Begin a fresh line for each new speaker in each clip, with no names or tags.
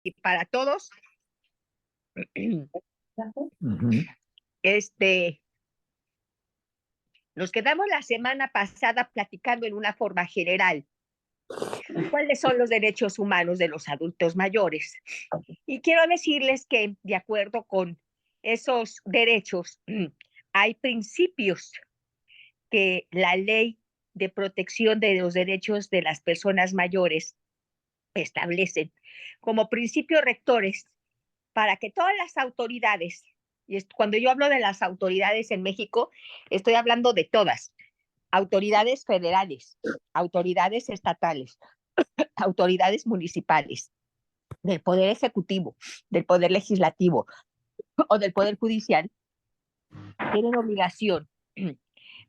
y para todos.
Ujú.
Nos quedamos la semana pasada platicando en una forma general cuáles son los derechos humanos de los adultos mayores. Y quiero decirles que, de acuerdo con esos derechos, hay principios que la Ley de Protección de los Derechos de las Personas Mayores establecen como principios rectores para que todas las autoridades, y cuando yo hablo de las autoridades en México, estoy hablando de todas, autoridades federales, autoridades estatales, autoridades municipales, del Poder Ejecutivo, del Poder Legislativo o del Poder Judicial, tienen obligación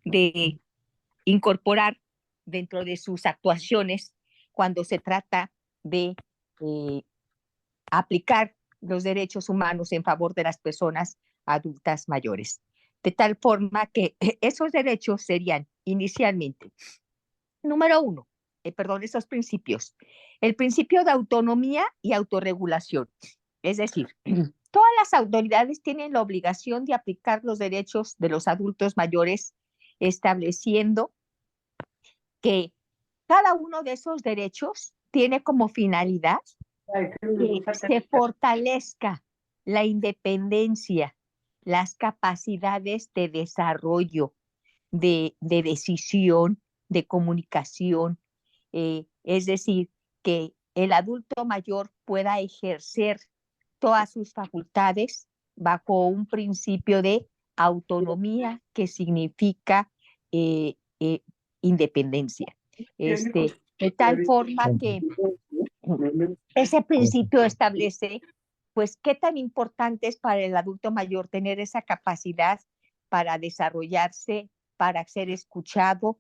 de incorporar dentro de sus actuaciones cuando se trata de aplicar los derechos humanos en favor de las personas adultas mayores. De tal forma que esos derechos serían inicialmente, número uno, esos principios, el principio de autonomía y autorregulación. Es decir, todas las autoridades tienen la obligación de aplicar los derechos de los adultos mayores, estableciendo que cada uno de esos derechos tiene como finalidad que se fortalezca la independencia, las capacidades de desarrollo, de decisión, de comunicación, es decir, que el adulto mayor pueda ejercer todas sus facultades bajo un principio de autonomía que significa eh, eh, independencia. De tal forma que ese principio establece, pues, qué tan importante es para el adulto mayor tener esa capacidad para desarrollarse, para ser escuchado,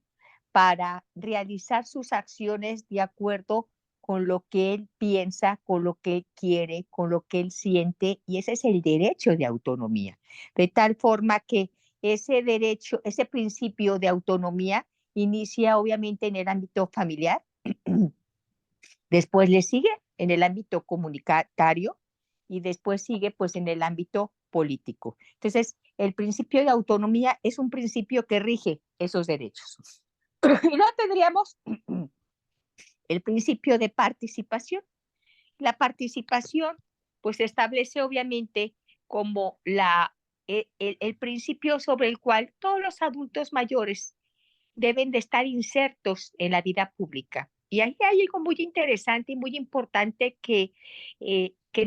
para realizar sus acciones de acuerdo con lo que él piensa, con lo que él quiere, con lo que él siente, y ese es el derecho de autonomía. De tal forma que ese derecho, ese principio de autonomía inicia obviamente en el ámbito familiar, después le sigue en el ámbito comunitario y después sigue pues en el ámbito político. Entonces, el principio de autonomía es un principio que rige esos derechos. Y luego tendríamos el principio de participación. La participación pues establece obviamente como el principio sobre el cual todos los adultos mayores deben de estar insertos en la vida pública. Y ahí hay algo muy interesante y muy importante que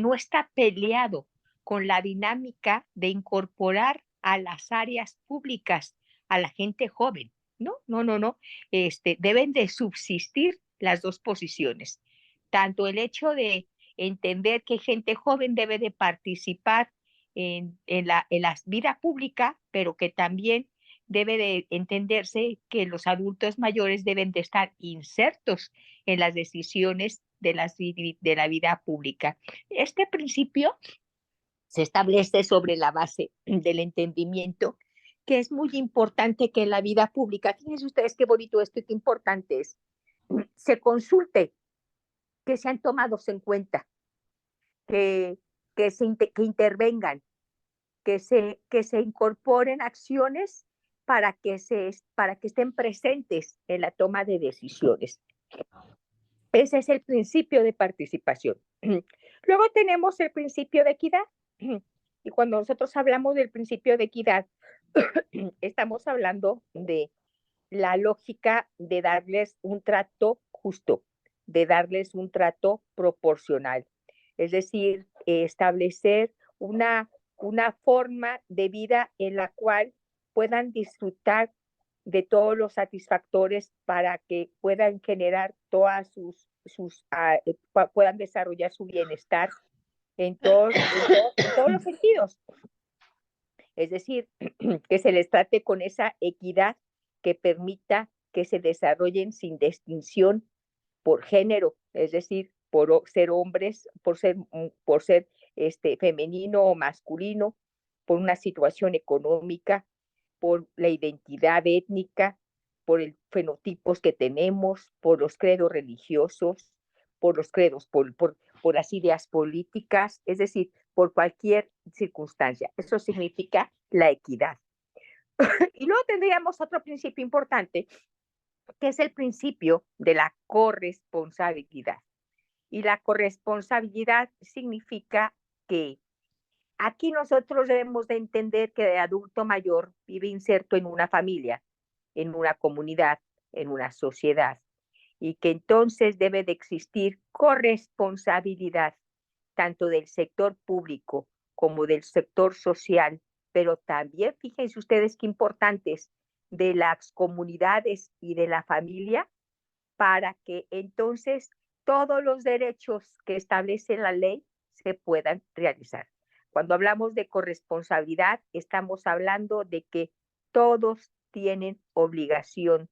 no está peleado con la dinámica de incorporar a las áreas públicas a la gente joven. No, no, no, no. Deben de subsistir las dos posiciones. Tanto el hecho de entender que gente joven debe de participar en la vida pública, pero que también debe de entenderse que los adultos mayores deben de estar insertos en las decisiones de la vida pública. Este principio se establece sobre la base del entendimiento que es muy importante que en la vida pública, fíjense ustedes qué bonito esto y qué importante es, se consulte, que sean tomados en cuenta, que, que intervengan, que se incorporen acciones para que estén presentes en la toma de decisiones. Ese es el principio de participación. Luego tenemos el principio de equidad. Y cuando nosotros hablamos del principio de equidad, estamos hablando de la lógica de darles un trato justo, de darles un trato proporcional. Es decir, establecer una forma de vida en la cual puedan disfrutar de todos los satisfactores para que puedan generar todas puedan desarrollar su bienestar en todos los sentidos. Es decir, que se les trate con esa equidad que permita que se desarrollen sin distinción por género, es decir, por ser hombres, por ser femenino o masculino, por una situación económica, por la identidad étnica, por los fenotipos que tenemos, por los credos religiosos, por los credos, por por las ideas políticas, es decir, por cualquier circunstancia. Eso significa la equidad. Y luego tendríamos otro principio importante, que es el principio de la corresponsabilidad. Y la corresponsabilidad significa que aquí nosotros debemos de entender que el adulto mayor vive inserto en una familia, en una comunidad, en una sociedad, y que entonces debe de existir corresponsabilidad tanto del sector público como del sector social, pero también, fíjense ustedes qué importantes, de las comunidades y de la familia, para que entonces todos los derechos que establece la ley se puedan realizar. Cuando hablamos de corresponsabilidad, estamos hablando de que todos tienen obligación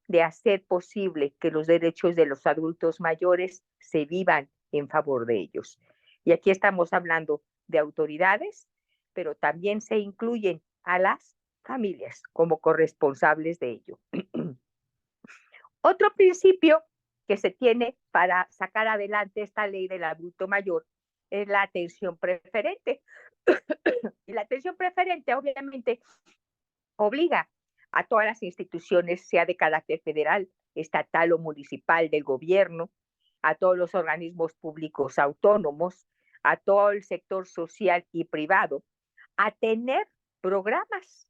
de hacer posible que los derechos de los adultos mayores se vivan en favor de ellos. Y aquí estamos hablando de autoridades, pero también se incluyen a las familias como corresponsables de ello. Otro principio que se tiene para sacar adelante esta ley del adulto mayor es la atención preferente. Y la atención preferente obviamente obliga a todas las instituciones, sea de carácter federal, estatal o municipal del gobierno, a todos los organismos públicos autónomos, a todo el sector social y privado, a tener programas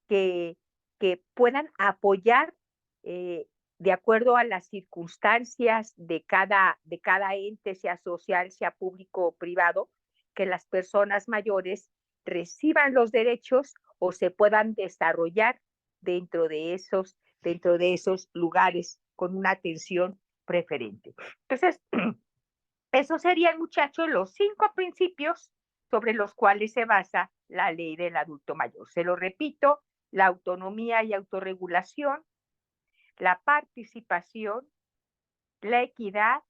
que, que puedan apoyar de acuerdo a las circunstancias de cada ente, sea social, sea público o privado, que las personas mayores reciban los derechos o se puedan desarrollar dentro de esos lugares con una atención preferente. Entonces, esos serían, muchachos, los 5 principios sobre los cuales se basa la ley del adulto mayor. Se lo repito: la autonomía y autorregulación, la participación, la equidad,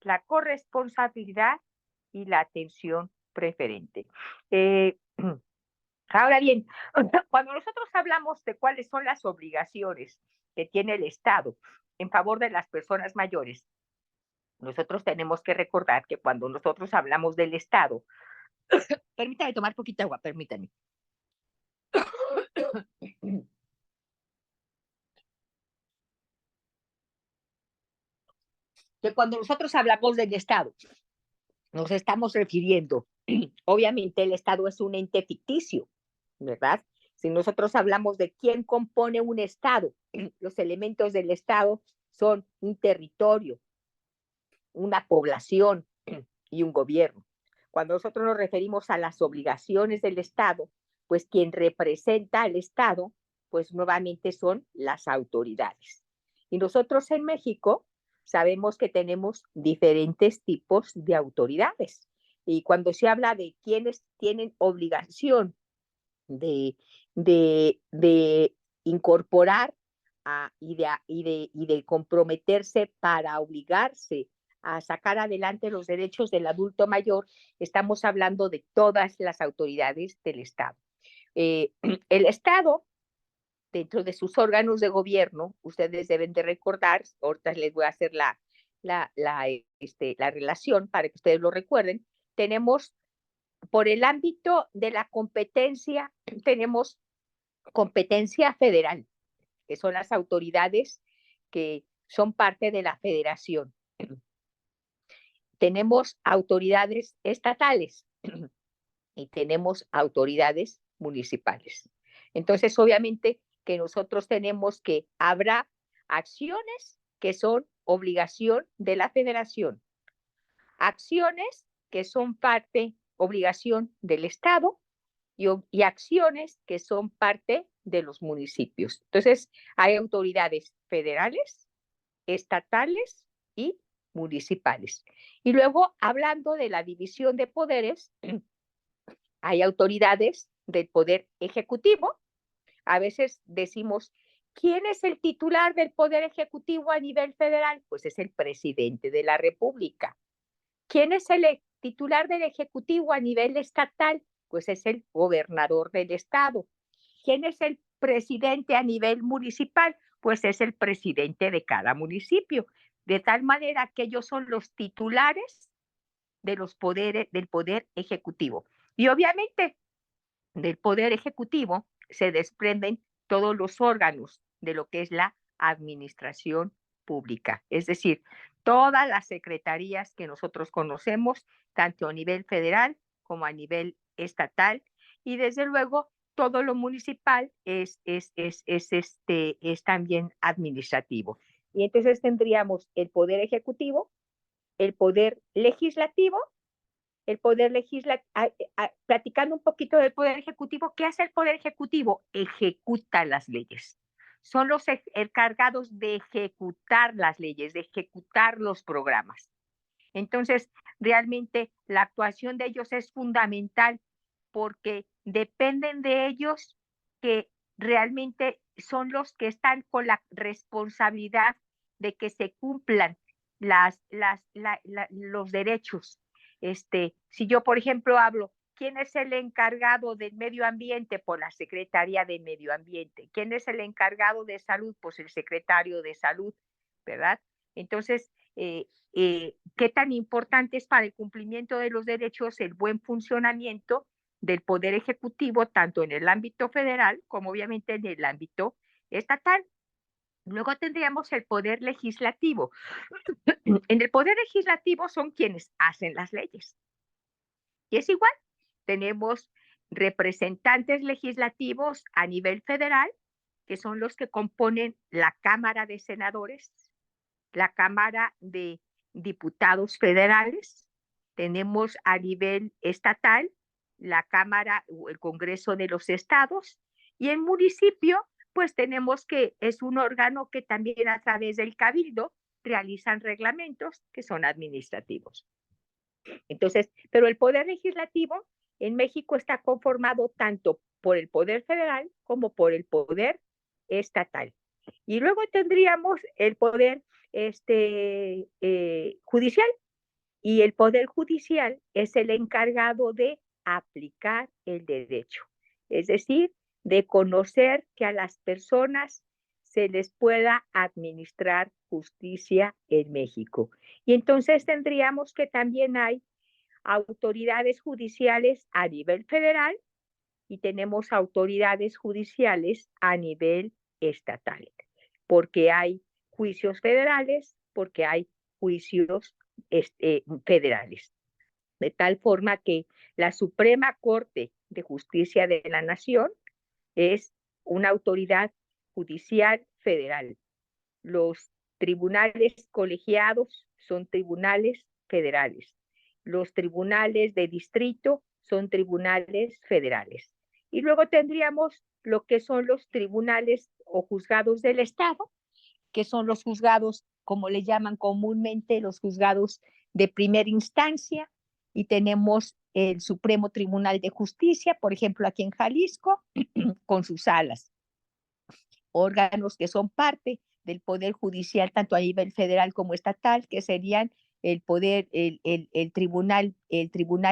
la corresponsabilidad y la atención preferente. Ahora bien, cuando nosotros hablamos de cuáles son las obligaciones que tiene el Estado en favor de las personas mayores, nosotros tenemos que recordar que cuando nosotros hablamos del Estado, permítame tomar poquita agua, permítame. Que cuando nosotros hablamos del Estado, nos estamos refiriendo, obviamente el Estado es un ente ficticio, ¿verdad? Si nosotros hablamos de quién compone un Estado, los elementos del Estado son un territorio, una población y un gobierno. Cuando nosotros nos referimos a las obligaciones del Estado, pues quien representa al Estado, pues nuevamente son las autoridades. Y nosotros en México sabemos que tenemos diferentes tipos de autoridades. Y cuando se habla de quienes tienen obligación de, de incorporar y de comprometerse para obligarse a sacar adelante los derechos del adulto mayor, estamos hablando de todas las autoridades del Estado. El Estado, dentro de sus órganos de gobierno, ustedes deben de recordar, ahorita les voy a hacer la relación para que ustedes lo recuerden, tenemos por el ámbito de la competencia, tenemos competencia federal, que son las autoridades que son parte de la federación. Tenemos autoridades estatales y tenemos autoridades municipales. Entonces, obviamente que nosotros tenemos que habrá acciones que son obligación de la federación, acciones que son parte, obligación del Estado y acciones que son parte de los municipios. Entonces, hay autoridades federales, estatales y municipales. Y luego, hablando de la división de poderes, hay autoridades del poder ejecutivo. A veces decimos, ¿quién es el titular del poder ejecutivo a nivel federal? Pues es el presidente de la República. ¿Quién es el titular del ejecutivo a nivel estatal? Pues es el gobernador del estado. ¿Quién es el presidente a nivel municipal? Pues es el presidente de cada municipio. De tal manera que ellos son los titulares de los poderes, del poder ejecutivo. Y obviamente del poder ejecutivo se desprenden todos los órganos de lo que es la administración pública, es decir, todas las secretarías que nosotros conocemos, tanto a nivel federal como a nivel estatal, y desde luego todo lo municipal es también administrativo. Y entonces tendríamos el poder ejecutivo, el poder legislativo, el poder legislativo, platicando un poquito del poder ejecutivo. ¿Qué hace el poder ejecutivo? Ejecuta las leyes. Son los encargados de ejecutar las leyes, de ejecutar los programas. Entonces, realmente la actuación de ellos es fundamental porque dependen de ellos, que realmente son los que están con la responsabilidad de que se cumplan los derechos. Si yo, por ejemplo, hablo, ¿quién es el encargado del medio ambiente? Por la Secretaría de Medio Ambiente. ¿Quién es el encargado de salud? Pues el secretario de salud, ¿verdad? Entonces, qué tan importante es para el cumplimiento de los derechos el buen funcionamiento del poder ejecutivo, tanto en el ámbito federal como obviamente en el ámbito estatal. Luego tendríamos el poder legislativo. En el poder legislativo son quienes hacen las leyes. Y es igual, tenemos representantes legislativos a nivel federal, que son los que componen la Cámara de Senadores, la Cámara de Diputados Federales, tenemos a nivel estatal la Cámara o el Congreso de los Estados, y en municipio, pues tenemos que es un órgano que también a través del Cabildo realizan reglamentos que son administrativos. Entonces, pero el poder legislativo en México está conformado tanto por el poder federal como por el poder estatal. Y luego tendríamos el poder judicial, y el poder judicial es el encargado de aplicar el derecho, es decir, de conocer que a las personas se les pueda administrar justicia en México. Y entonces tendríamos que también hay autoridades judiciales a nivel federal y tenemos autoridades judiciales a nivel estatal, porque hay juicios federales, porque hay juicios federales. De tal forma que la Suprema Corte de Justicia de la Nación es una autoridad judicial federal. Los tribunales colegiados son tribunales federales. Los tribunales de distrito son tribunales federales. Y luego tendríamos lo que son los tribunales o juzgados del Estado, que son los juzgados, como le llaman comúnmente, los juzgados de primera instancia, y tenemos el Supremo Tribunal de Justicia, por ejemplo, aquí en Jalisco, con sus salas, órganos que son parte del Poder Judicial, tanto a nivel federal como estatal, que serían el poder, el tribunal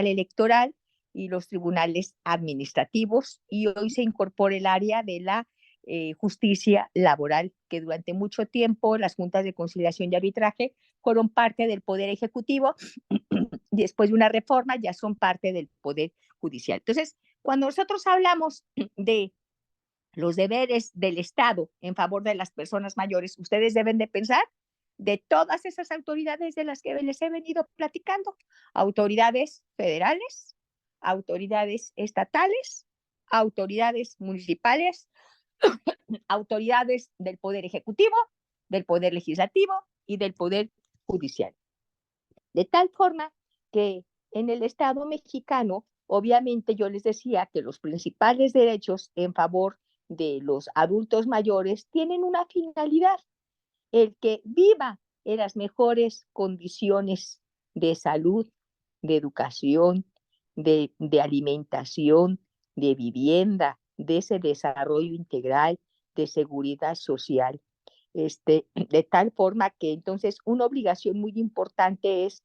electoral y los tribunales administrativos, y hoy se incorpora el área de la justicia laboral, que durante mucho tiempo las juntas de conciliación y arbitraje fueron parte del poder ejecutivo, y después de una reforma ya son parte del poder judicial. Entonces, cuando nosotros hablamos de los deberes del Estado en favor de las personas mayores, ustedes deben de pensar de todas esas autoridades de las que les he venido platicando: autoridades federales, autoridades estatales, autoridades municipales, autoridades del Poder Ejecutivo, del Poder Legislativo y del Poder Judicial. De tal forma que en el Estado mexicano, obviamente yo les decía que los principales derechos en favor de los adultos mayores tienen una finalidad: el que viva en las mejores condiciones de salud, de educación, de alimentación, de vivienda, de ese desarrollo integral, de seguridad social. De tal forma que entonces una obligación muy importante es,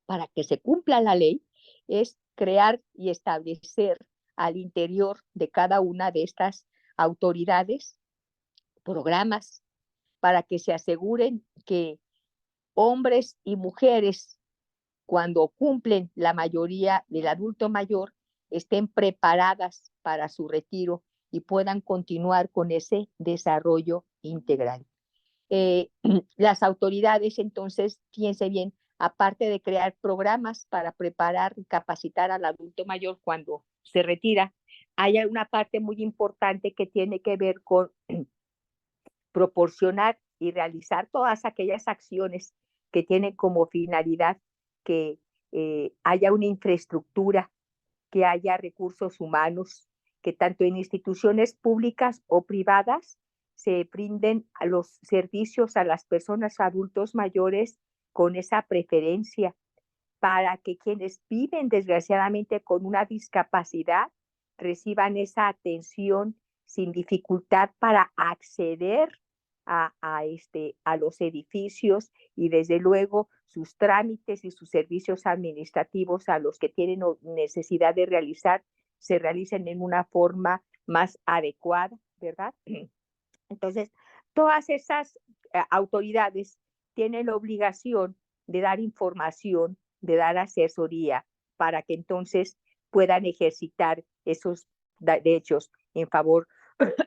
para que se cumpla la ley, es crear y establecer al interior de cada una de estas autoridades programas para que se aseguren que hombres y mujeres cuando cumplen la mayoría del adulto mayor, estén preparadas para su retiro y puedan continuar con ese desarrollo integral. Las autoridades, entonces, piense bien, aparte de crear programas para preparar y capacitar al adulto mayor cuando se retira, hay una parte muy importante que tiene que ver con proporcionar y realizar todas aquellas acciones que tienen como finalidad que haya una infraestructura, que haya recursos humanos, que tanto en instituciones públicas o privadas se brinden a los servicios a las personas adultos mayores con esa preferencia para que quienes viven desgraciadamente con una discapacidad reciban esa atención sin dificultad para acceder a los edificios y desde luego sus trámites y sus servicios administrativos a los que tienen necesidad de realizar se realicen en una forma más adecuada, ¿verdad? Entonces, todas esas autoridades tienen la obligación de dar información, de dar asesoría, para que entonces puedan ejercitar esos derechos en favor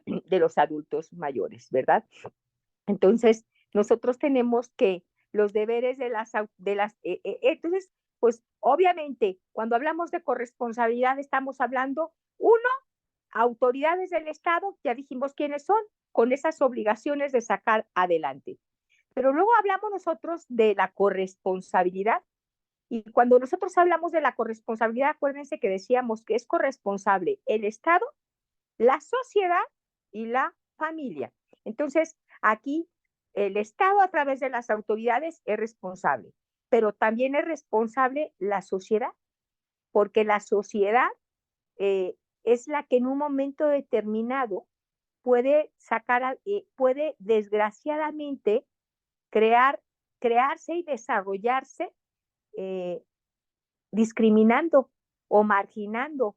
de los adultos mayores, ¿verdad? Entonces, nosotros tenemos que los deberes entonces, pues obviamente, cuando hablamos de corresponsabilidad, estamos hablando, uno, autoridades del Estado, ya dijimos quiénes son, con esas obligaciones de sacar adelante. Pero luego hablamos nosotros de la corresponsabilidad. Y cuando nosotros hablamos de la corresponsabilidad, acuérdense que decíamos que es corresponsable el Estado, la sociedad y la familia. Entonces, aquí el Estado a través de las autoridades es responsable, pero también es responsable la sociedad, porque la sociedad es la que en un momento determinado puede puede desgraciadamente crearse y desarrollarse eh, discriminando o marginando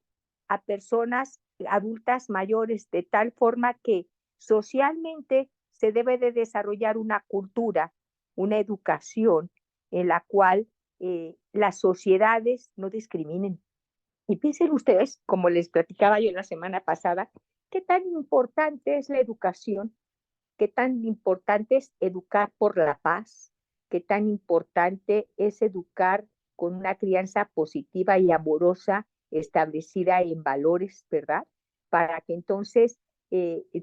a personas adultas mayores de tal forma que socialmente se debe de desarrollar una cultura, una educación en la cual las sociedades no discriminen. Y piensen ustedes, como les platicaba yo la semana pasada, qué tan importante es la educación, qué tan importante es educar por la paz, qué tan importante es educar con una crianza positiva y amorosa establecida en valores, ¿verdad? Para que entonces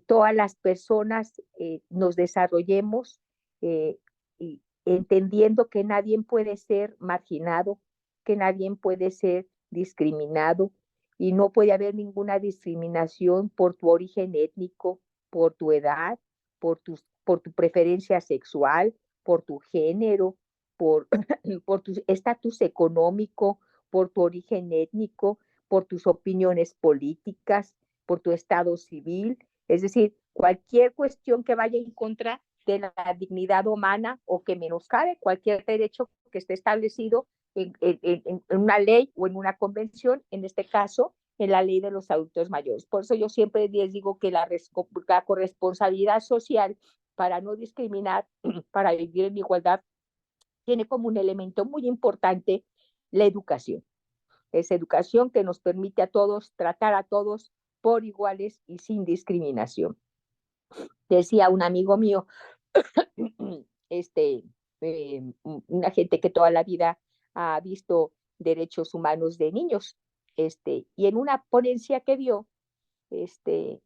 todas las personas nos desarrollemos y entendiendo que nadie puede ser marginado, que nadie puede ser discriminado y no puede haber ninguna discriminación por tu origen étnico, por tu edad, por tu preferencia sexual, por tu género, por, por tu estatus económico, por tu origen étnico, por tus opiniones políticas, por tu estado civil, es decir, cualquier cuestión que vaya en contra de la dignidad humana o que menoscabe cualquier derecho que esté establecido en una ley o en una convención, en este caso, en la ley de los adultos mayores. Por eso yo siempre les digo que la corresponsabilidad social para no discriminar, para vivir en igualdad, tiene como un elemento muy importante la educación. Es educación que nos permite a todos tratar a todos por iguales y sin discriminación. Decía un amigo mío, una gente que toda la vida ha visto derechos humanos de niños, y en una ponencia que dio,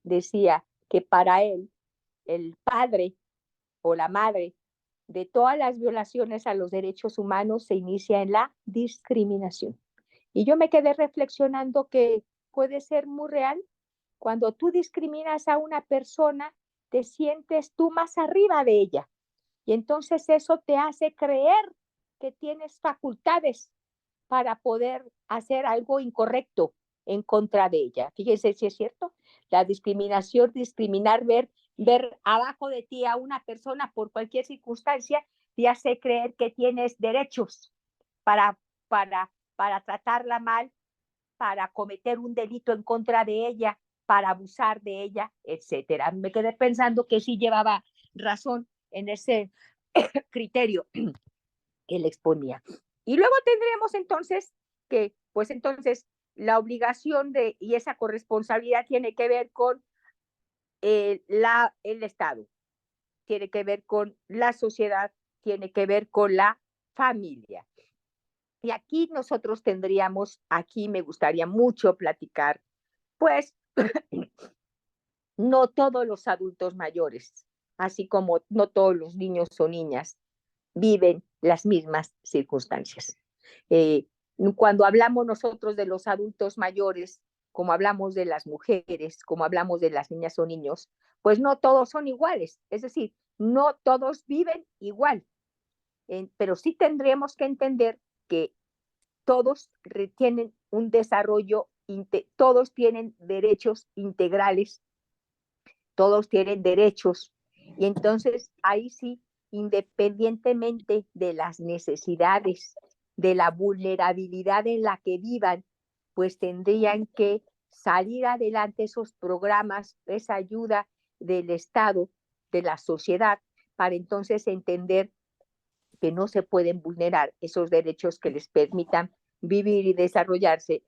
decía que para él, el padre o la madre de todas las violaciones a los derechos humanos se inicia en la discriminación. Y yo me quedé reflexionando que puede ser muy real. Cuando tú discriminas a una persona, te sientes tú más arriba de ella. Y entonces eso te hace creer que tienes facultades para poder hacer algo incorrecto en contra de ella. Fíjense si es cierto. La discriminación, discriminar, ver abajo de ti a una persona por cualquier circunstancia, te hace creer que tienes derechos para, para tratarla mal, para cometer un delito en contra de ella, para abusar de ella, etcétera. Me quedé pensando que sí llevaba razón en ese criterio que él exponía. Y luego tendremos entonces que, pues entonces, la obligación y esa corresponsabilidad tiene que ver con el Estado, tiene que ver con la sociedad, tiene que ver con la familia. Y aquí nosotros tendríamos, aquí me gustaría mucho platicar, pues no todos los adultos mayores, así como no todos los niños o niñas viven las mismas circunstancias. Eh, Cuando hablamos nosotros de los adultos mayores, como hablamos de las mujeres, como hablamos de las niñas o niños, pues no todos son iguales, es decir, no todos viven igual, pero sí tendríamos que entender que todos tienen un desarrollo, todos tienen derechos integrales, todos tienen derechos. Y entonces ahí sí, independientemente de las necesidades, de la vulnerabilidad en la que vivan, pues tendrían que salir adelante esos programas, esa ayuda del Estado, de la sociedad, para entonces entender que no se pueden vulnerar esos derechos que les permitan vivir y desarrollarse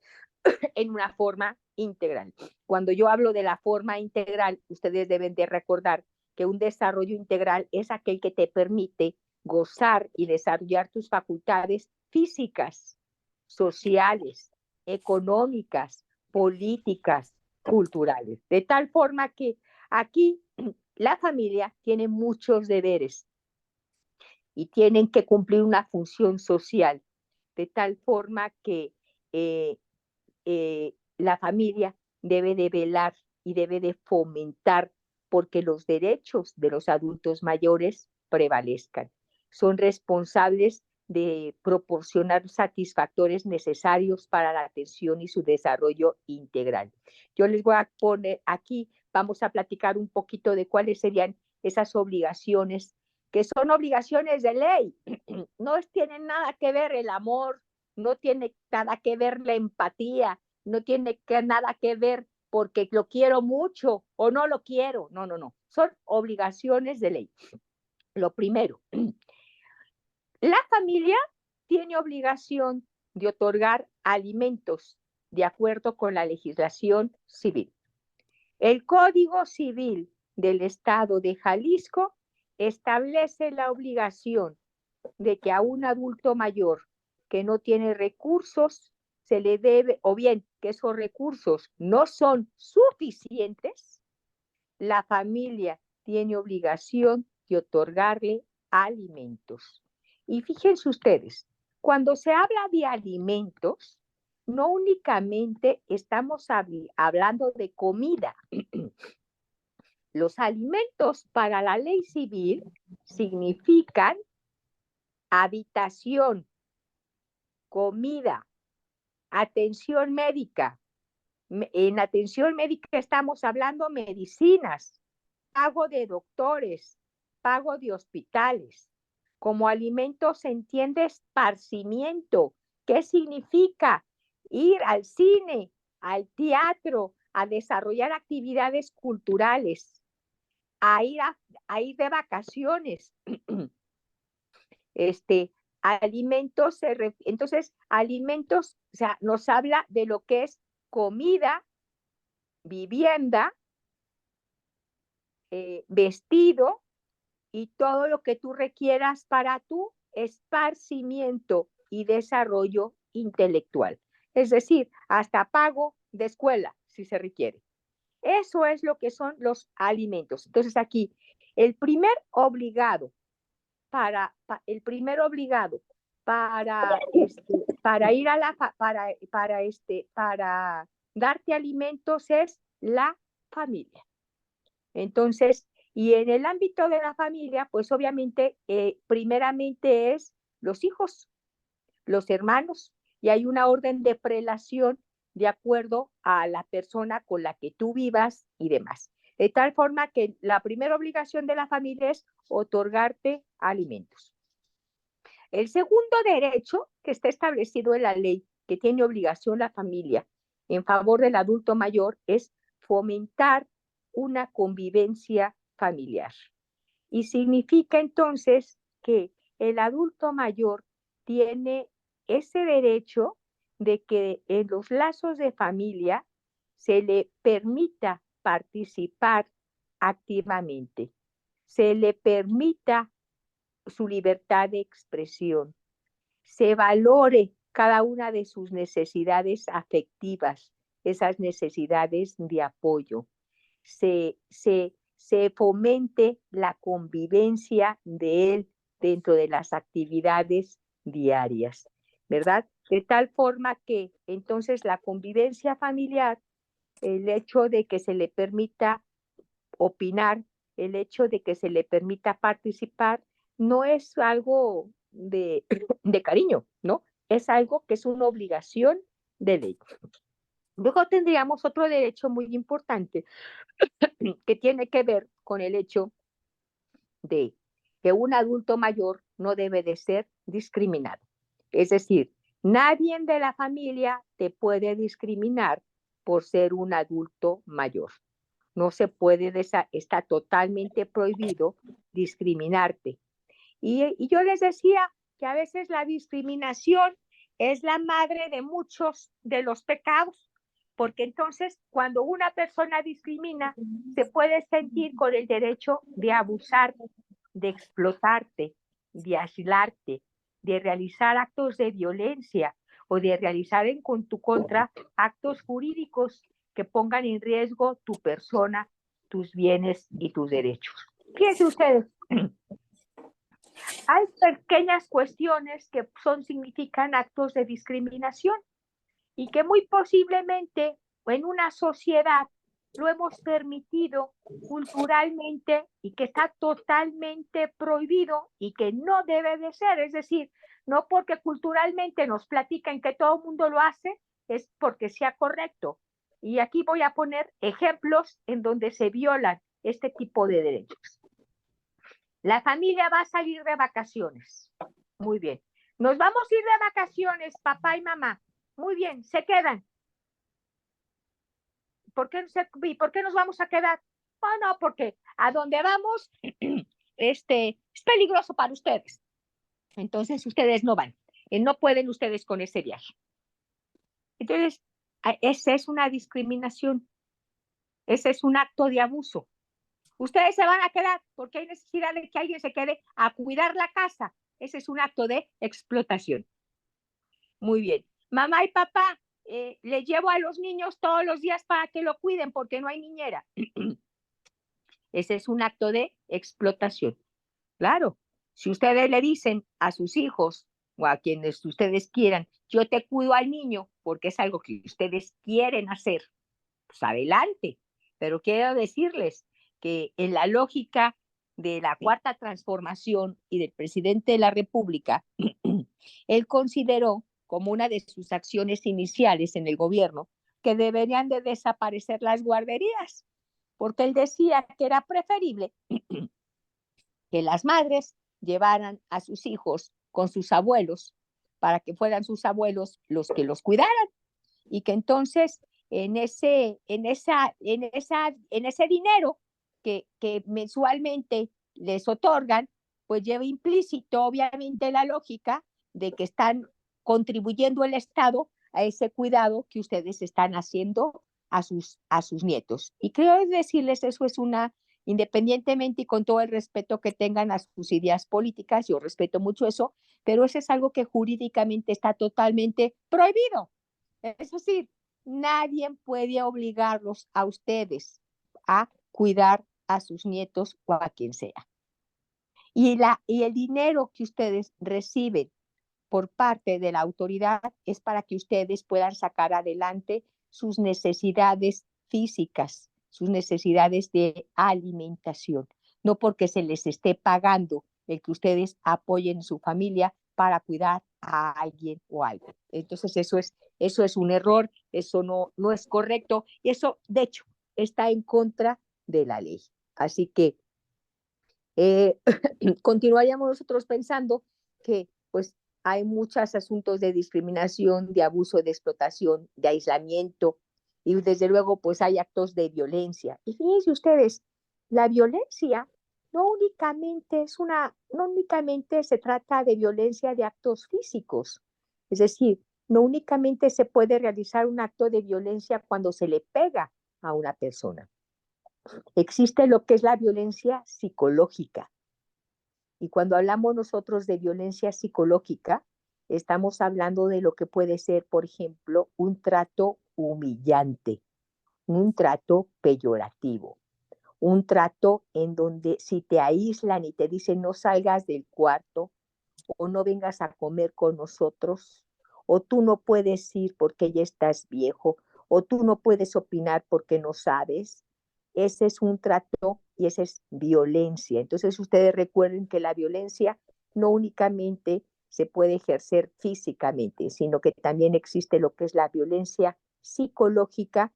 en una forma integral. Cuando yo hablo de la forma integral, ustedes deben de recordar que un desarrollo integral es aquel que te permite gozar y desarrollar tus facultades físicas, sociales, económicas, políticas, culturales. De tal forma que aquí la familia tiene muchos deberes y tienen que cumplir una función social, de tal forma que la familia debe de velar y debe de fomentar porque los derechos de los adultos mayores prevalezcan. Son responsables de proporcionar satisfactores necesarios para la atención y su desarrollo integral. Yo les voy a poner aquí, vamos a platicar un poquito de cuáles serían esas obligaciones, que son obligaciones de ley. No tienen nada que ver el amor, no tiene nada que ver la empatía, no tiene nada que ver porque lo quiero mucho o no lo quiero. No, no, no. Son obligaciones de ley. Lo primero, la familia tiene obligación de otorgar alimentos de acuerdo con la legislación civil. El Código Civil del Estado de Jalisco establece la obligación de que a un adulto mayor que no tiene recursos se le debe, o bien que esos recursos no son suficientes, la familia tiene obligación de otorgarle alimentos. Y fíjense ustedes, cuando se habla de alimentos, no únicamente estamos hablando de comida. Los alimentos para la ley civil significan habitación, comida, atención médica. En atención médica estamos hablando medicinas, pago de doctores, pago de hospitales. Como alimento se entiende esparcimiento. ¿Qué significa? Ir al cine, al teatro, a desarrollar actividades culturales, a ir de vacaciones. Alimentos, entonces, alimentos, o sea, nos habla de lo que es comida, vivienda, vestido y todo lo que tú requieras para tu esparcimiento y desarrollo intelectual. Es decir, hasta pago de escuela, si se requiere. Eso es lo que son los alimentos. Entonces aquí, el primer obligado el primer obligado para ir a la para darte alimentos es la familia. Entonces, y en el ámbito de la familia, pues obviamente, primeramente es los hijos, los hermanos, y hay una orden de prelación de acuerdo a la persona con la que tú vivas y demás. De tal forma que la primera obligación de la familia es otorgarte alimentos. El segundo derecho que está establecido en la ley, que tiene obligación la familia en favor del adulto mayor, es fomentar una convivencia familiar. Y significa entonces que el adulto mayor tiene ese derecho de que en los lazos de familia se le permita participar activamente, se le permita su libertad de expresión, se valore cada una de sus necesidades afectivas, esas necesidades de apoyo, se fomente la convivencia de él dentro de las actividades diarias, ¿verdad? De tal forma que entonces la convivencia familiar, el hecho de que se le permita opinar, el hecho de que se le permita participar, no es algo de cariño, ¿no? Es algo que es una obligación de ley. Luego tendríamos otro derecho muy importante que tiene que ver con el hecho de que un adulto mayor no debe de ser discriminado. Es decir, nadie de la familia te puede discriminar por ser un adulto mayor. No se puede, está totalmente prohibido discriminarte. Y yo les decía que a veces la discriminación es la madre de muchos de los pecados, porque entonces cuando una persona discrimina, se puede sentir con el derecho de abusar, de explotarte, de aislarte, de realizar actos de violencia o de realizar en con tu contra actos jurídicos que pongan en riesgo tu persona, tus bienes y tus derechos. Fíjense ustedes, hay pequeñas cuestiones que significan actos de discriminación y que muy posiblemente en una sociedad lo hemos permitido culturalmente y que está totalmente prohibido y que no debe de ser. Es decir, no porque culturalmente nos platican que todo el mundo lo hace, es porque sea correcto. Y aquí voy a poner ejemplos en donde se violan este tipo de derechos. La familia va a salir de vacaciones. Muy bien. Nos vamos a ir de vacaciones, papá y mamá. Muy bien, se quedan. ¿Por qué nos vamos a quedar? Bueno, porque a donde vamos es peligroso para ustedes. Entonces ustedes no van. No pueden ustedes con ese viaje. Entonces, esa es una discriminación. Ese es un acto de abuso. Ustedes se van a quedar porque hay necesidad de que alguien se quede a cuidar la casa. Ese es un acto de explotación. Muy bien. Mamá y papá, les llevo a los niños todos los días para que lo cuiden porque no hay niñera. Ese es un acto de explotación. Claro, si ustedes le dicen a sus hijos o a quienes ustedes quieran, yo te cuido al niño porque es algo que ustedes quieren hacer, pues adelante. Pero quiero decirles que en la lógica de la cuarta transformación y del presidente de la República, él consideró como una de sus acciones iniciales en el gobierno que deberían de desaparecer las guarderías, porque él decía que era preferible que las madres llevaran a sus hijos con sus abuelos para que fueran sus abuelos los que los cuidaran y que entonces en ese dinero que mensualmente les otorgan, pues lleva implícito obviamente la lógica de que están contribuyendo el Estado a ese cuidado que ustedes están haciendo a sus nietos. Y creo decirles, eso es una, independientemente y con todo el respeto que tengan a sus ideas políticas, yo respeto mucho eso, pero eso es algo que jurídicamente está totalmente prohibido. Es decir, nadie puede obligarlos a ustedes a cuidar a sus nietos o a quien sea. Y el dinero que ustedes reciben por parte de la autoridad es para que ustedes puedan sacar adelante sus necesidades físicas, sus necesidades de alimentación, no porque se les esté pagando el que ustedes apoyen su familia para cuidar a alguien o algo. Entonces eso es un error, eso no es correcto y eso de hecho está en contra de la ley. Así que continuaríamos nosotros pensando que pues hay muchos asuntos de discriminación, de abuso, de explotación, de aislamiento y desde luego pues hay actos de violencia. Y fíjense ustedes, la violencia no únicamente se trata de violencia de actos físicos. Es decir, no únicamente se puede realizar un acto de violencia cuando se le pega a una persona. Existe lo que es la violencia psicológica. Y cuando hablamos nosotros de violencia psicológica, estamos hablando de lo que puede ser, por ejemplo, un trato humillante, un trato peyorativo, un trato en donde si te aíslan y te dicen no salgas del cuarto o no vengas a comer con nosotros, o tú no puedes ir porque ya estás viejo, o tú no puedes opinar porque no sabes. Ese es un trato y esa es violencia. Entonces ustedes recuerden que la violencia no únicamente se puede ejercer físicamente, sino que también existe lo que es la violencia psicológica.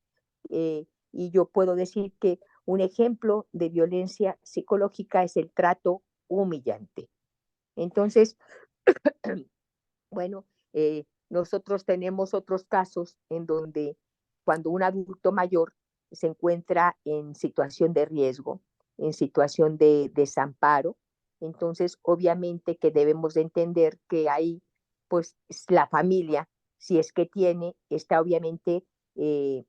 Y yo puedo decir que un ejemplo de violencia psicológica es el trato humillante. Entonces, bueno, nosotros tenemos otros casos en donde cuando un adulto mayor se encuentra en situación de riesgo, en situación de desamparo, entonces obviamente que debemos de entender que ahí, pues la familia, si es que tiene, está obviamente eh,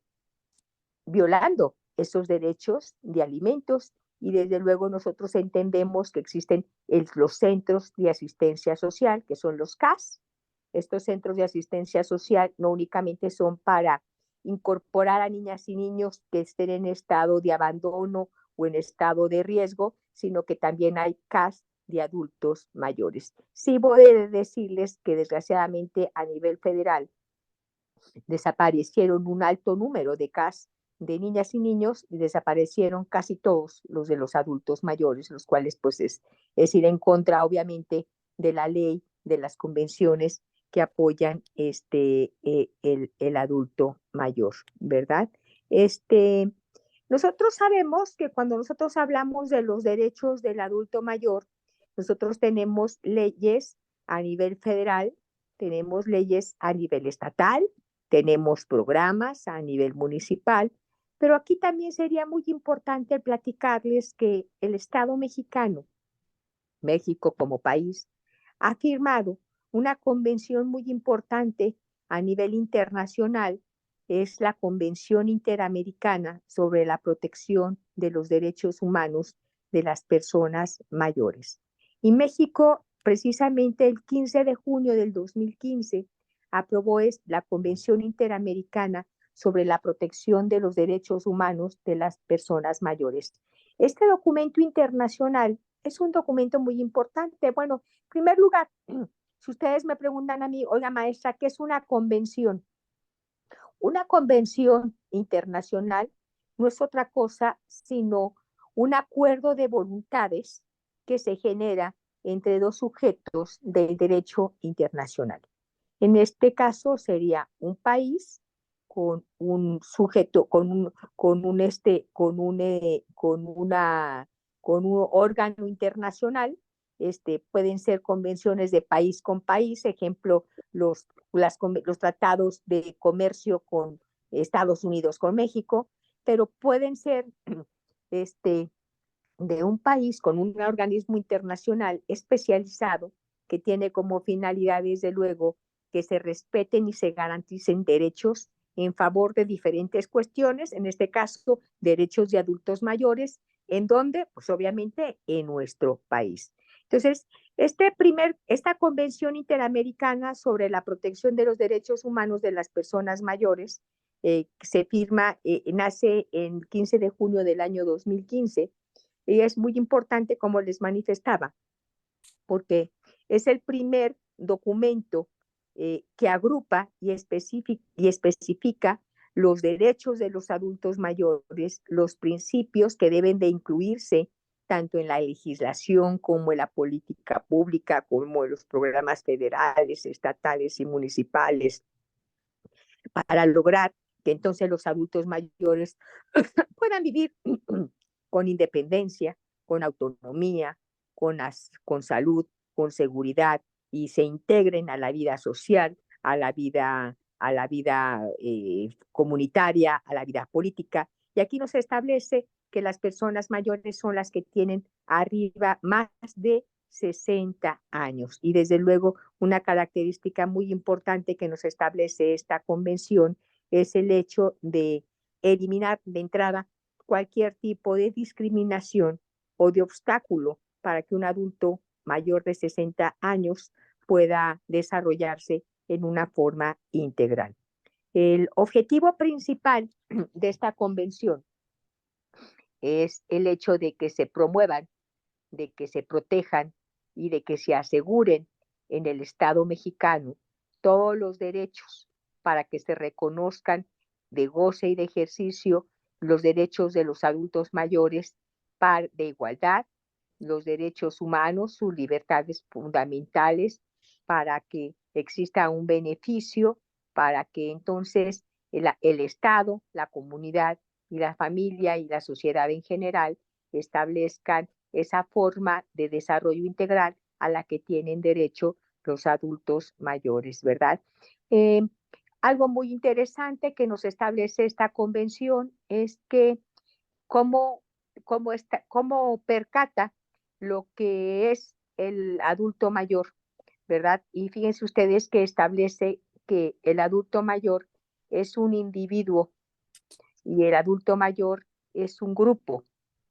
violando esos derechos de alimentos y desde luego nosotros entendemos que existen los centros de asistencia social, que son los CAS. Estos centros de asistencia social no únicamente son para incorporar a niñas y niños que estén en estado de abandono o en estado de riesgo, sino que también hay CAS de adultos mayores. Sí voy a decirles que desgraciadamente a nivel federal desaparecieron un alto número de CAS de niñas y niños y desaparecieron casi todos los de los adultos mayores, los cuales pues es ir en contra obviamente de la ley, de las convenciones que apoyan el adulto mayor, ¿verdad? Nosotros sabemos que cuando nosotros hablamos de los derechos del adulto mayor, nosotros tenemos leyes a nivel federal, tenemos leyes a nivel estatal, tenemos programas a nivel municipal, pero aquí también sería muy importante platicarles que el Estado mexicano, México como país, ha firmado una convención muy importante a nivel internacional, es la Convención Interamericana sobre la Protección de los Derechos Humanos de las Personas Mayores. Y México, precisamente el 15 de junio del 2015, aprobó la Convención Interamericana sobre la Protección de los Derechos Humanos de las Personas Mayores. Este documento internacional es un documento muy importante. Bueno, en primer lugar, si ustedes me preguntan a mí, oiga maestra, ¿qué es una convención? Una convención internacional no es otra cosa sino un acuerdo de voluntades que se genera entre dos sujetos del derecho internacional. En este caso sería un país con un sujeto, con un órgano internacional. Pueden ser convenciones de país con país, ejemplo, los tratados de comercio con Estados Unidos, con México, pero pueden ser de un país con un organismo internacional especializado que tiene como finalidad, desde luego, que se respeten y se garanticen derechos en favor de diferentes cuestiones, en este caso, derechos de adultos mayores, en donde, pues obviamente, en nuestro país. Entonces, esta Convención Interamericana sobre la Protección de los Derechos Humanos de las Personas Mayores, se firma, nace el 15 de junio del año 2015, y es muy importante, como les manifestaba, porque es el primer documento que agrupa y especifica los derechos de los adultos mayores, los principios que deben de incluirse tanto en la legislación como en la política pública, como en los programas federales, estatales y municipales, para lograr que entonces los adultos mayores puedan vivir con independencia, con autonomía, con salud, con seguridad y se integren a la vida social, a la vida comunitaria, a la vida política. Y aquí nos establece que las personas mayores son las que tienen arriba más de 60 años. Y desde luego, una característica muy importante que nos establece esta convención es el hecho de eliminar de entrada cualquier tipo de discriminación o de obstáculo para que un adulto mayor de 60 años pueda desarrollarse en una forma integral. El objetivo principal de esta convención es el hecho de que se promuevan, de que se protejan y de que se aseguren en el Estado mexicano todos los derechos para que se reconozcan de goce y de ejercicio los derechos de los adultos mayores de igualdad, los derechos humanos, sus libertades fundamentales, para que exista un beneficio, para que entonces el Estado, la comunidad y la familia y la sociedad en general establezcan esa forma de desarrollo integral a la que tienen derecho los adultos mayores, ¿verdad? Eh, Algo muy interesante que nos establece esta convención es que cómo, cómo percata lo que es el adulto mayor, ¿verdad? Y fíjense ustedes que establece que el adulto mayor es un individuo y el adulto mayor es un grupo,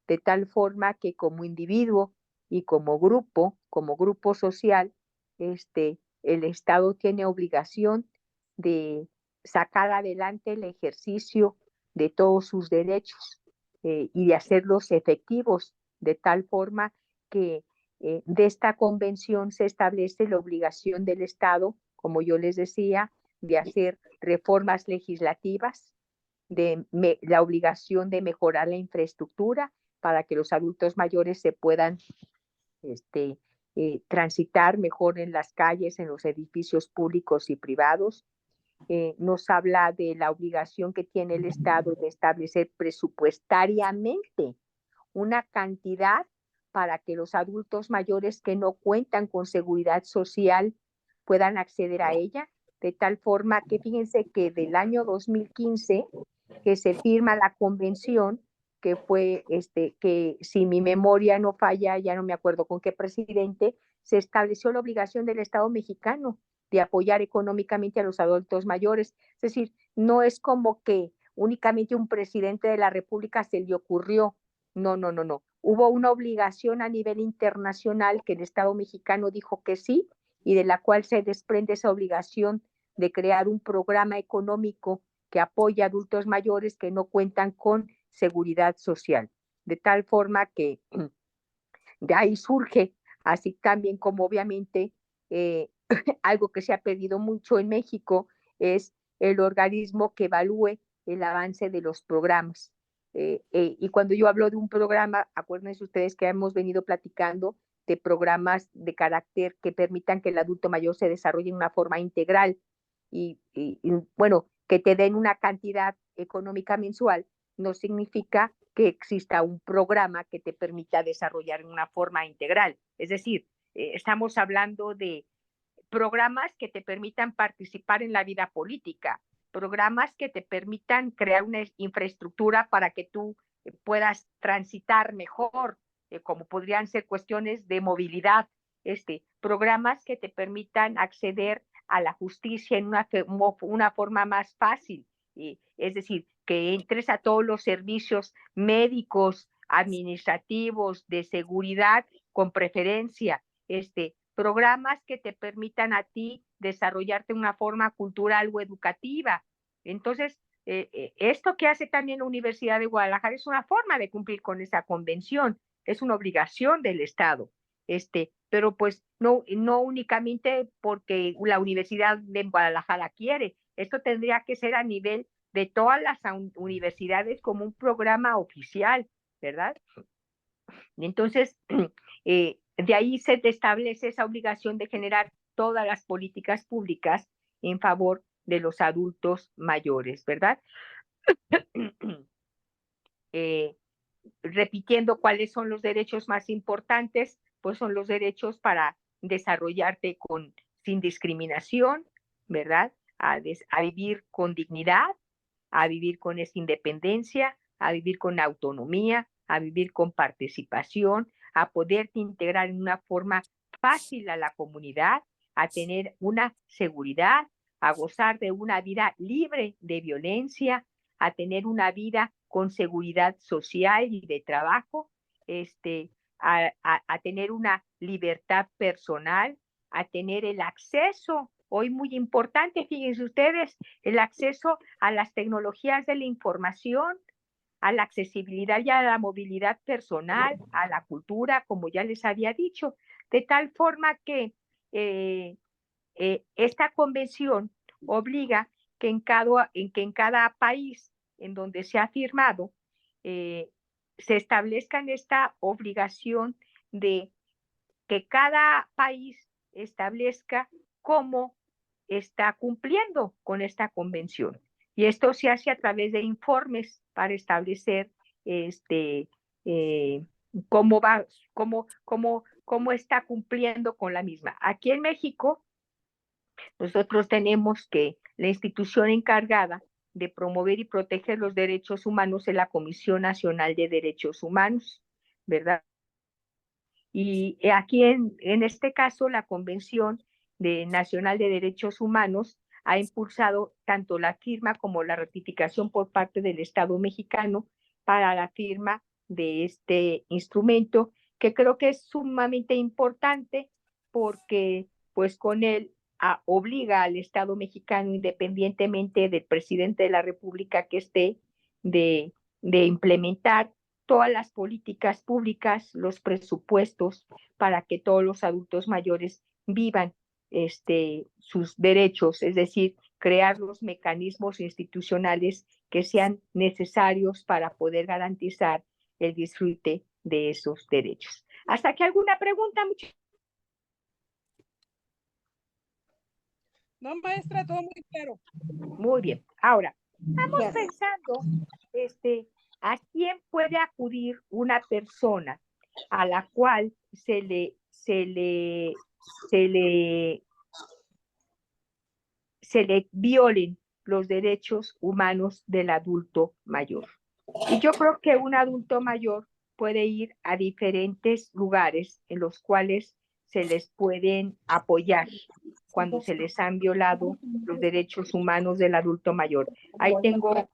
de tal forma que como individuo y como grupo social, el Estado tiene obligación de sacar adelante el ejercicio de todos sus derechos y de hacerlos efectivos, de tal forma que de esta convención se establece la obligación del Estado, como yo les decía, de hacer reformas legislativas, la obligación de mejorar la infraestructura para que los adultos mayores se puedan este, transitar mejor en las calles, en los edificios públicos y privados. Nos habla de la obligación que tiene el Estado de establecer presupuestariamente una cantidad para que los adultos mayores que no cuentan con seguridad social puedan acceder a ella, de tal forma que fíjense que del año 2015 que se firma la convención, que fue, que si mi memoria no falla, ya no me acuerdo con qué presidente, se estableció la obligación del Estado mexicano de apoyar económicamente a los adultos mayores. Es decir, no es como que únicamente un presidente de la República se le ocurrió. No, no, no, no. Hubo una obligación a nivel internacional que el Estado mexicano dijo que sí y de la cual se desprende esa obligación de crear un programa económico que apoya a adultos mayores que no cuentan con seguridad social. De tal forma que de ahí surge, así también como obviamente algo que se ha pedido mucho en México es el organismo que evalúe el avance de los programas. Y cuando yo hablo de un programa, acuérdense ustedes que hemos venido platicando de programas de carácter que permitan que el adulto mayor se desarrolle en una forma integral y bueno, que te den una cantidad económica mensual, no significa que exista un programa que te permita desarrollar en una forma integral. Es decir, estamos hablando de programas que te permitan participar en la vida política, programas que te permitan crear una infraestructura para que tú puedas transitar mejor, como podrían ser cuestiones de movilidad, programas que te permitan acceder a la justicia en una forma más fácil, es decir, que entres a todos los servicios médicos, administrativos, de seguridad con preferencia, programas que te permitan a ti desarrollarte de una forma cultural o educativa. Entonces, esto que hace también la Universidad de Guadalajara es una forma de cumplir con esa convención, es una obligación del Estado. Pero pues no únicamente porque la Universidad de Guadalajara quiere, esto tendría que ser a nivel de todas las universidades como un programa oficial, ¿verdad? Entonces, de ahí se establece esa obligación de generar todas las políticas públicas en favor de los adultos mayores, ¿verdad? Repitiendo cuáles son los derechos más importantes, pues son los derechos para desarrollarte sin discriminación, ¿verdad? A vivir con dignidad, a vivir con esa independencia, a vivir con autonomía, a vivir con participación, a poderte integrar en una forma fácil a la comunidad, a tener una seguridad, a gozar de una vida libre de violencia, a tener una vida con seguridad social y de trabajo, a tener una libertad personal, a tener el acceso, hoy muy importante, fíjense ustedes, el acceso a las tecnologías de la información, a la accesibilidad y a la movilidad personal, a la cultura, como ya les había dicho, de tal forma que esta convención obliga que en cada país en donde se ha firmado se establezca esta obligación de que cada país establezca cómo está cumpliendo con esta convención. Y esto se hace a través de informes para establecer cómo va, cómo está cumpliendo con la misma. Aquí en México, nosotros tenemos que la institución encargada de promover y proteger los derechos humanos es la Comisión Nacional de Derechos Humanos, ¿verdad? Y aquí en este caso la Convención Nacional de Derechos Humanos ha impulsado tanto la firma como la ratificación por parte del Estado mexicano para la firma de este instrumento, que creo que es sumamente importante porque pues con él obliga al Estado mexicano, independientemente del presidente de la República que esté, de implementar todas las políticas públicas, los presupuestos para que todos los adultos mayores vivan sus derechos, es decir, crear los mecanismos institucionales que sean necesarios para poder garantizar el disfrute de esos derechos. ¿Hasta aquí alguna pregunta?
No, maestra, todo muy claro.
Muy bien. Ahora, vamos pensando, ¿a quién puede acudir una persona a la cual se le violen los derechos humanos del adulto mayor? Y yo creo que un adulto mayor puede ir a diferentes lugares en los cuales se les pueden apoyar cuando se les han violado los derechos humanos del adulto mayor. Ahí tengo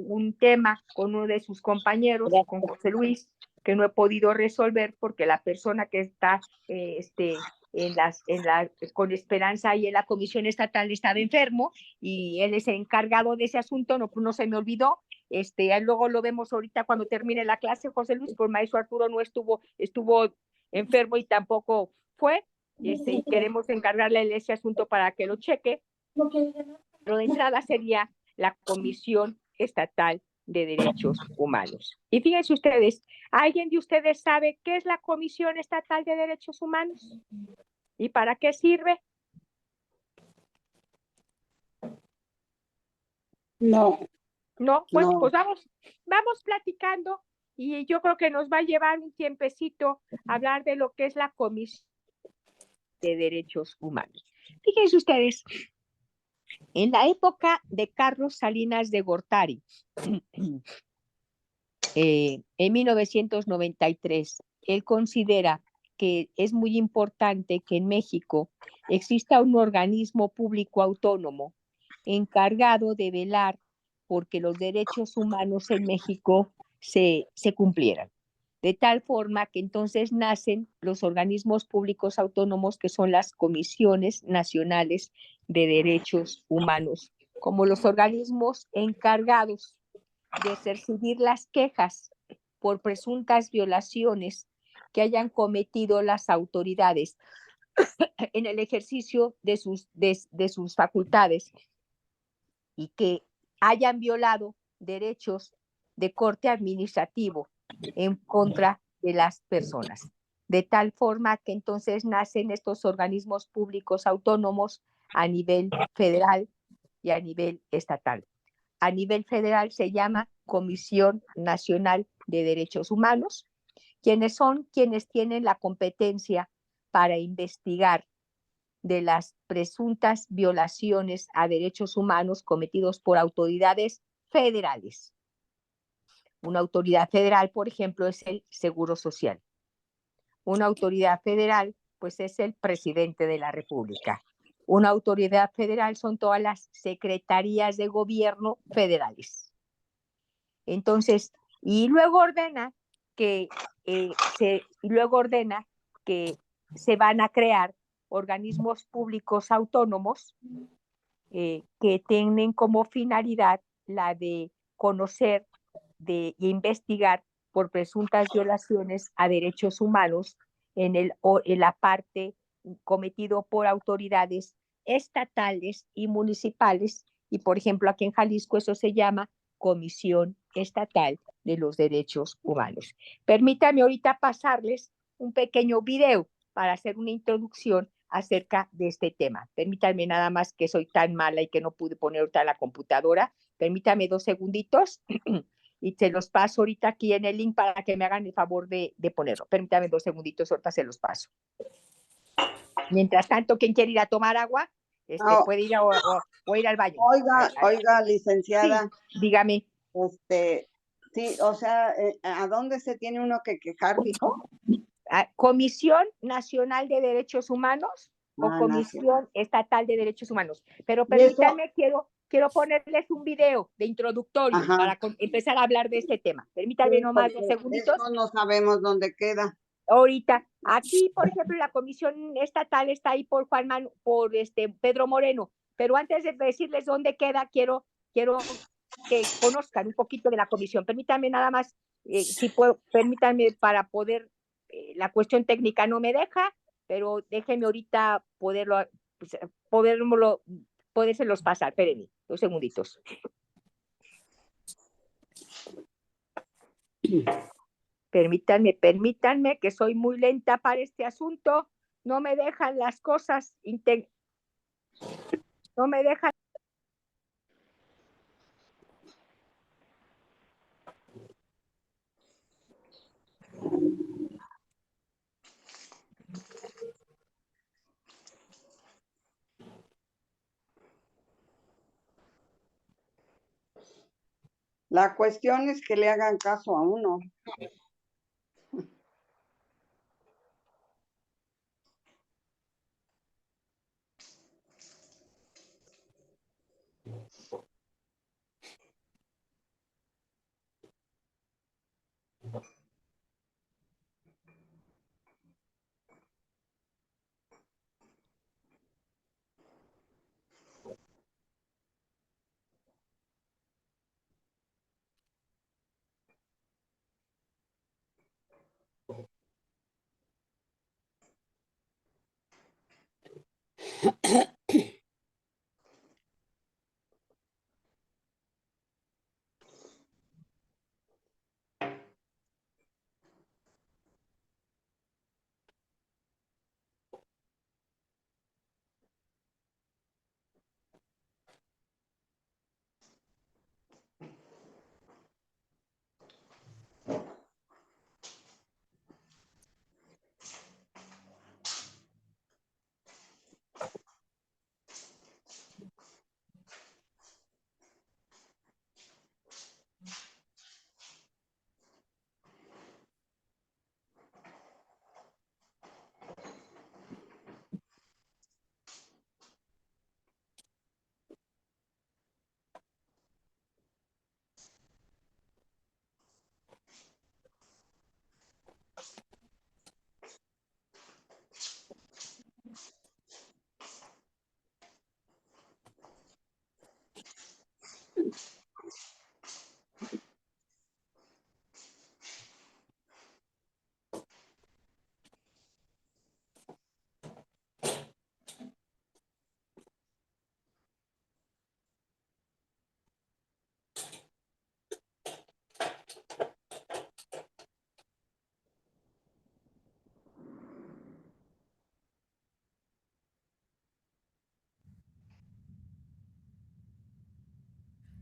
un tema con uno de sus compañeros, con José Luis, que no he podido resolver porque la persona que está con Esperanza y en la comisión estatal estaba enfermo y él es el encargado de ese asunto, no se me olvidó. Luego lo vemos ahorita cuando termine la clase, José Luis, pues maestro Arturo no estuvo enfermo y tampoco fue, y queremos encargarle ese asunto para que lo cheque. Pero de entrada sería la Comisión Estatal de Derechos Humanos. Y fíjense ustedes, ¿alguien de ustedes sabe qué es la Comisión Estatal de Derechos Humanos? ¿Y para qué sirve?
No.
No, pues, no. Pues vamos platicando y yo creo que nos va a llevar un tiempecito hablar de lo que es la Comisión de Derechos Humanos. Fíjense ustedes, en la época de Carlos Salinas de Gortari, en 1993, él considera que es muy importante que en México exista un organismo público autónomo encargado de velar porque los derechos humanos en México se cumplieran. De tal forma que entonces nacen los organismos públicos autónomos que son las comisiones nacionales de derechos humanos, como los organismos encargados de recibir las quejas por presuntas violaciones que hayan cometido las autoridades en el ejercicio de sus facultades y que hayan violado derechos de corte administrativo en contra de las personas. De tal forma que entonces nacen estos organismos públicos autónomos a nivel federal y a nivel estatal. A nivel federal se llama Comisión Nacional de Derechos Humanos, quienes tienen la competencia para investigar de las presuntas violaciones a derechos humanos cometidos por autoridades federales. Una autoridad federal, por ejemplo, es el Seguro Social. Una autoridad federal, pues es el presidente de la República. Una autoridad federal son todas las secretarías de gobierno federales. Entonces, y luego ordena que se van a crear organismos públicos autónomos que tienen como finalidad la de conocer y investigar por presuntas violaciones a derechos humanos en la parte cometido por autoridades estatales y municipales. Y, por ejemplo, aquí en Jalisco eso se llama Comisión Estatal de los Derechos Humanos. Permítanme ahorita pasarles un pequeño video para hacer una introducción acerca de este tema. Permítanme nada más, que soy tan mala y que no pude poner ahorita la computadora. Permítanme 2 segunditos y se los paso ahorita aquí en el link para que me hagan el favor de ponerlo. Permítanme 2 segunditos, ahorita se los paso. Mientras tanto, ¿quién quiere ir a tomar agua? Puede ir o ir al baño.
Oiga, licenciada.
Sí, dígame.
Sí, o sea, ¿a dónde se tiene uno que quejar, dijo?
Comisión Nacional de Derechos Humanos o Comisión Estatal de Derechos Humanos. Pero permítanme, quiero ponerles un video de introductorio para empezar a hablar de este tema. Permítanme nomás 2 segunditos.
No sabemos dónde queda.
Ahorita, aquí, por ejemplo, la Comisión Estatal está ahí por Pedro Moreno, pero antes de decirles dónde queda, quiero que conozcan un poquito de la comisión. Permítanme nada más, si puedo, permítanme para poder, la cuestión técnica no me deja, pero déjenme ahorita podérselos pasar. Espérenme 2 segunditos. Permítanme, que soy muy lenta para este asunto. No me dejan las cosas, no me dejan.
La cuestión es que le hagan caso a uno.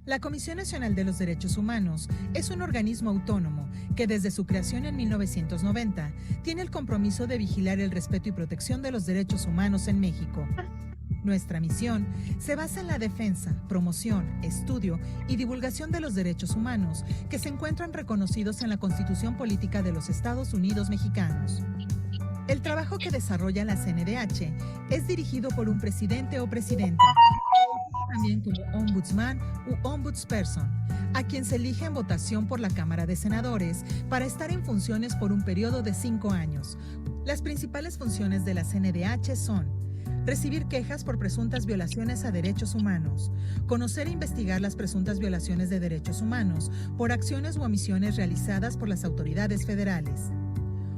La Comisión Nacional de los Derechos Humanos es un organismo autónomo que desde su creación en 1990 tiene el compromiso de vigilar el respeto y protección de los derechos humanos en México. Nuestra misión se basa en la defensa, promoción, estudio y divulgación de los derechos humanos que se encuentran reconocidos en la Constitución Política de los Estados Unidos Mexicanos. El trabajo que desarrolla la CNDH es dirigido por un presidente o presidenta, también como ombudsman u ombudsperson, a quien se elige en votación por la Cámara de Senadores para estar en funciones por un periodo de 5 años. Las principales funciones de la CNDH son: recibir quejas por presuntas violaciones a derechos humanos, conocer e investigar las presuntas violaciones de derechos humanos por acciones u omisiones realizadas por las autoridades federales,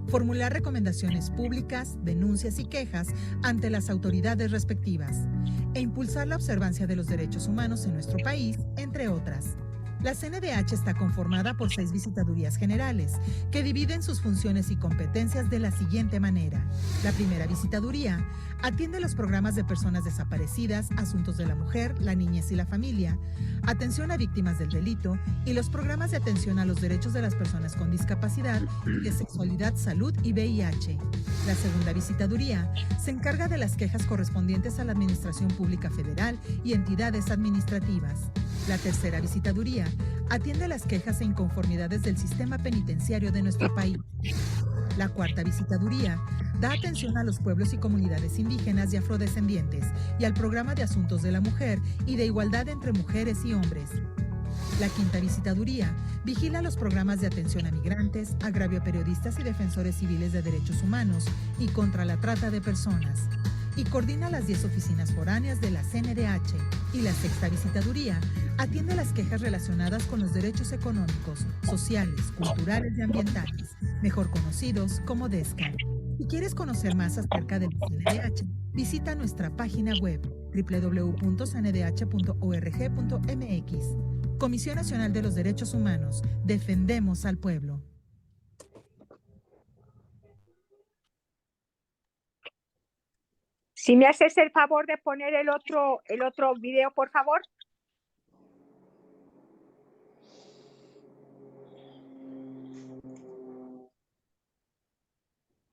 formular recomendaciones públicas, denuncias y quejas ante las autoridades respectivas, e impulsar la observancia de los derechos humanos en nuestro país, entre otras. La CNDH está conformada por 6 visitadurías generales, que dividen sus funciones y competencias de la siguiente manera. La primera visitaduría atiende los programas de personas desaparecidas, asuntos de la mujer, la niñez y la familia, atención a víctimas del delito y los programas de atención a los derechos de las personas con discapacidad y de sexualidad, salud y VIH. La segunda visitaduría se encarga de las quejas correspondientes a la Administración Pública Federal y entidades administrativas. La tercera visitaduría atiende las quejas e inconformidades del sistema penitenciario de nuestro país. La cuarta visitaduría da atención a los pueblos y comunidades indígenas y afrodescendientes y al programa de asuntos de la mujer y de igualdad entre mujeres y hombres. La quinta visitaduría vigila los programas de atención a migrantes, agravio a periodistas y defensores civiles de derechos humanos y contra la trata de personas, y coordina las 10 oficinas foráneas de la CNDH. Y la sexta visitaduría atiende las quejas relacionadas con los derechos económicos, sociales, culturales y ambientales, mejor conocidos como DESCAM. Si quieres conocer más acerca de la CNDH, visita nuestra página web www.cndh.org.mx. Comisión Nacional de los Derechos Humanos. Defendemos al pueblo.
Si me haces el favor de poner el otro video, por favor.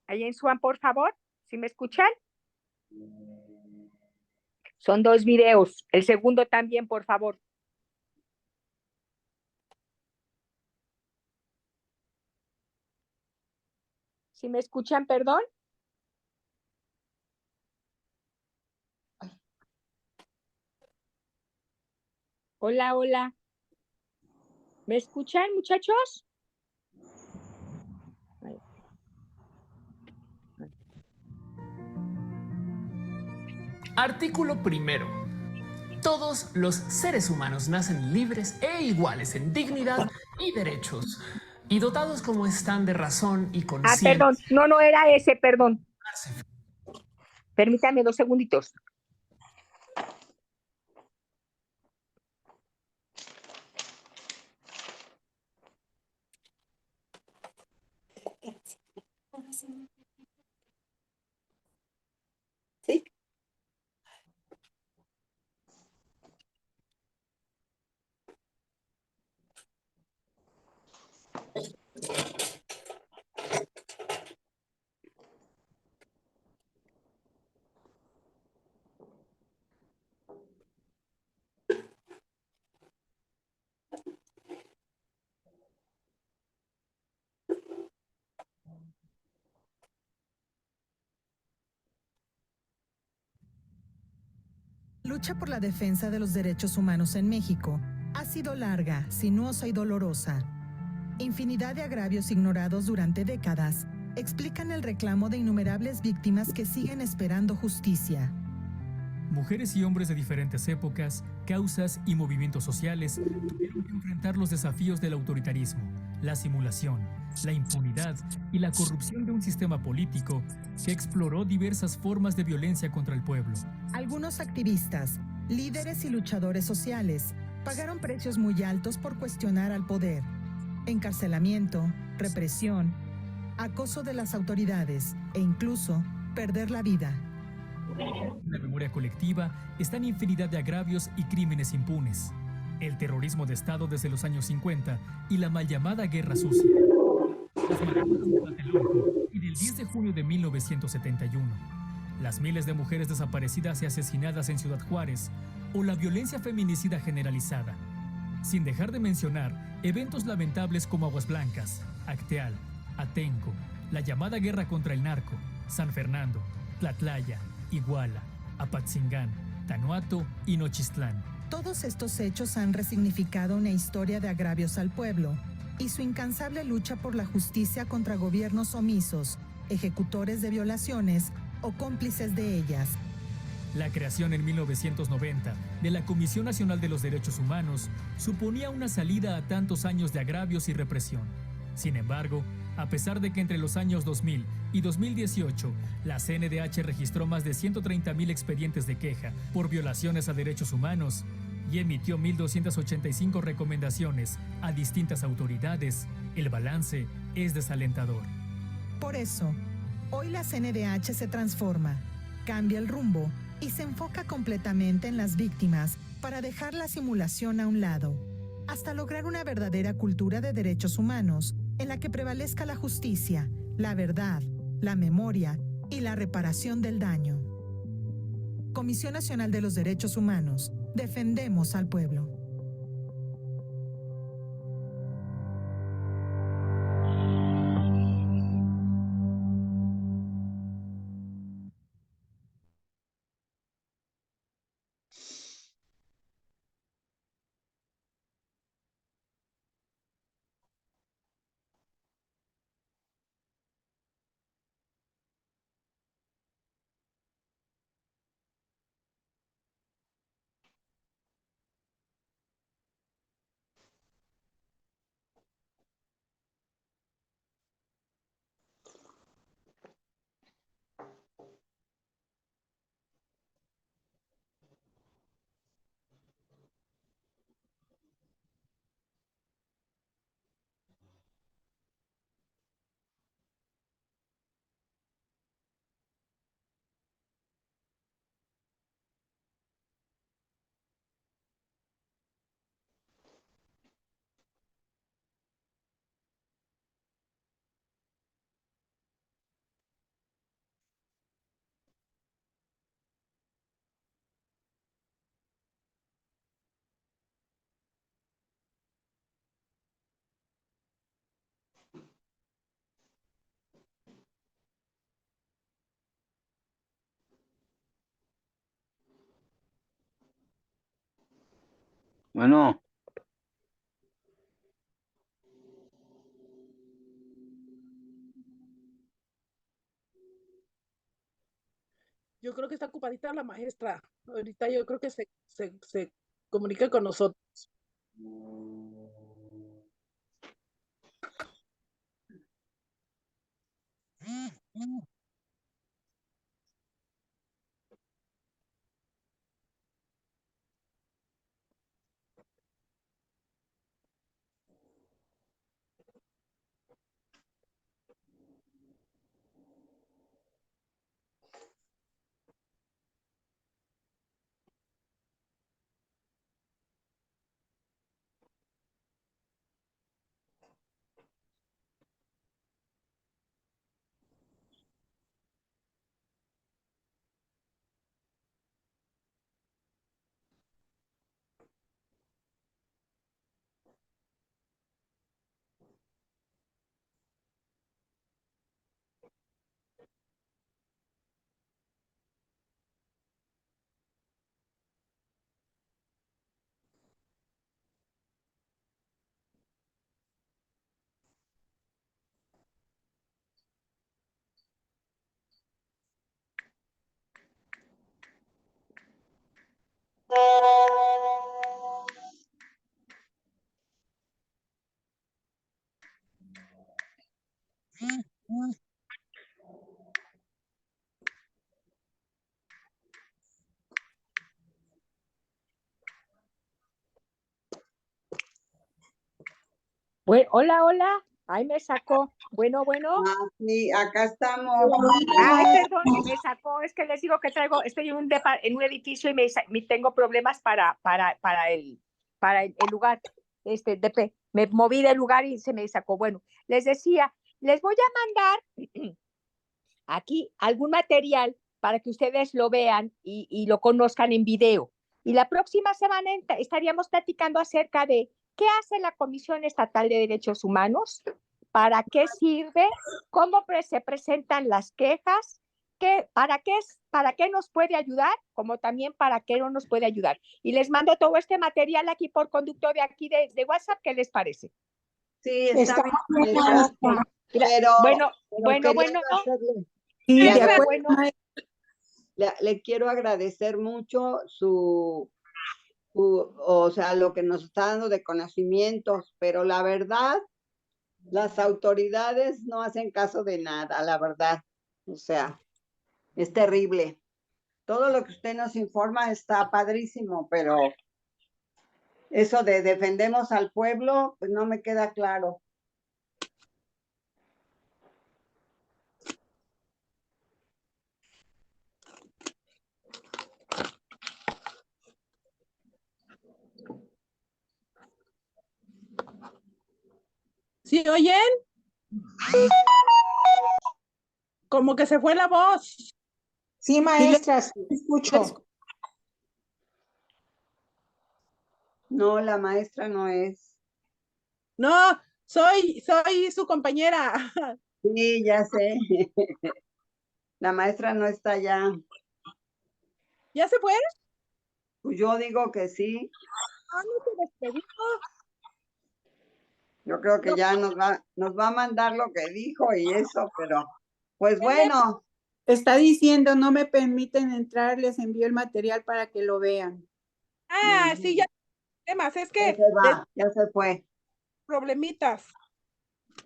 Ahí en Swan, por favor, ¿sí me escuchan? Son 2 videos. El segundo también, por favor. ¿Sí me escuchan, perdón? Hola, hola. ¿Me escuchan, muchachos?
Artículo primero. Todos los seres humanos nacen libres e iguales en dignidad y derechos, y dotados como están de razón y conciencia.
Perdón, no era ese, perdón. Permítame 2 segunditos.
¿Sí?
La lucha por la defensa de los derechos humanos en México ha sido larga, sinuosa y dolorosa. Infinidad de agravios ignorados durante décadas explican el reclamo de innumerables víctimas que siguen esperando justicia.
Mujeres y hombres de diferentes épocas, causas y movimientos sociales tuvieron que enfrentar los desafíos del autoritarismo, la simulación, la impunidad y la corrupción de un sistema político que exploró diversas formas de violencia contra el pueblo.
Algunos activistas, líderes y luchadores sociales pagaron precios muy altos por cuestionar al poder. Encarcelamiento, represión, acoso de las autoridades e incluso perder la vida.
En la memoria colectiva están infinidad de agravios y crímenes impunes. El terrorismo de Estado desde los años 50 y la mal llamada Guerra Sucia. Las matanzas de Tlatelolco y del 10 de junio de 1971. las miles de mujeres desaparecidas y asesinadas en Ciudad Juárez, o la violencia feminicida generalizada. Sin dejar de mencionar eventos lamentables como Aguas Blancas, Acteal, Atenco, la llamada guerra contra el narco, San Fernando, Tlatlaya, Iguala, Apatzingán, Tanuato y Nochistlán.
Todos estos hechos han resignificado una historia de agravios al pueblo y su incansable lucha por la justicia contra gobiernos omisos, ejecutores de violaciones o cómplices de ellas.
La creación en 1990 de la Comisión Nacional de los Derechos Humanos suponía una salida a tantos años de agravios y represión. Sin embargo, a pesar de que entre los años 2000 y 2018 la CNDH registró más de 130,000 expedientes de queja por violaciones a derechos humanos y emitió 1,285 recomendaciones a distintas autoridades, el balance es desalentador.
Por eso, hoy la CNDH se transforma, cambia el rumbo y se enfoca completamente en las víctimas para dejar la simulación a un lado, hasta lograr una verdadera cultura de derechos humanos en la que prevalezca la justicia, la verdad, la memoria y la reparación del daño. Comisión Nacional de los Derechos Humanos. Defendemos al pueblo.
Bueno,
Yo creo que está ocupadita la maestra. Ahorita yo creo que se comunica con nosotros.
Bueno, hola, hola. Ahí me sacó. Bueno.
sí, acá estamos.
Ay, perdón, me sacó. Es que les digo que traigo, estoy en un edificio y tengo problemas para el lugar. Me moví del lugar y se me sacó. Bueno, les decía, les voy a mandar aquí algún material para que ustedes lo vean y lo conozcan en video. Y la próxima semana estaríamos platicando acerca de qué hace la Comisión Estatal de Derechos Humanos, para qué sirve, cómo se presentan las quejas, para qué nos puede ayudar, como también para qué no nos puede ayudar. Y les mando todo este material aquí por conducto de aquí de WhatsApp. ¿Qué les parece?
Sí, está bien,
bien,
maestra. Pero,
Bueno,
quería
bueno.
hacerle-
Sí,
le
de
agrade-
acuerdo.
le quiero agradecer mucho o sea, lo que nos está dando de conocimientos, pero la verdad, las autoridades no hacen caso de nada, la verdad. O sea, es terrible. Todo lo que usted nos informa está padrísimo, pero eso de defendemos al pueblo, pues no me queda claro.
¿Sí oyen? Como que se fue la voz.
Sí, maestra, sí escucho.
No, la maestra no es.
No, soy su compañera.
Sí, ya sé. La maestra no está allá.
¿Ya se fue?
Pues yo digo que sí.
Ah, no se despedió.
Yo creo que
No.
ya nos va a mandar lo que dijo y eso, pero pues
¿Qué
bueno,
Está diciendo, no me permiten entrar, les envío el material para que lo vean.
Ah, sí, ya. Temas, es
ya
que
se va, ya se fue.
problemitas.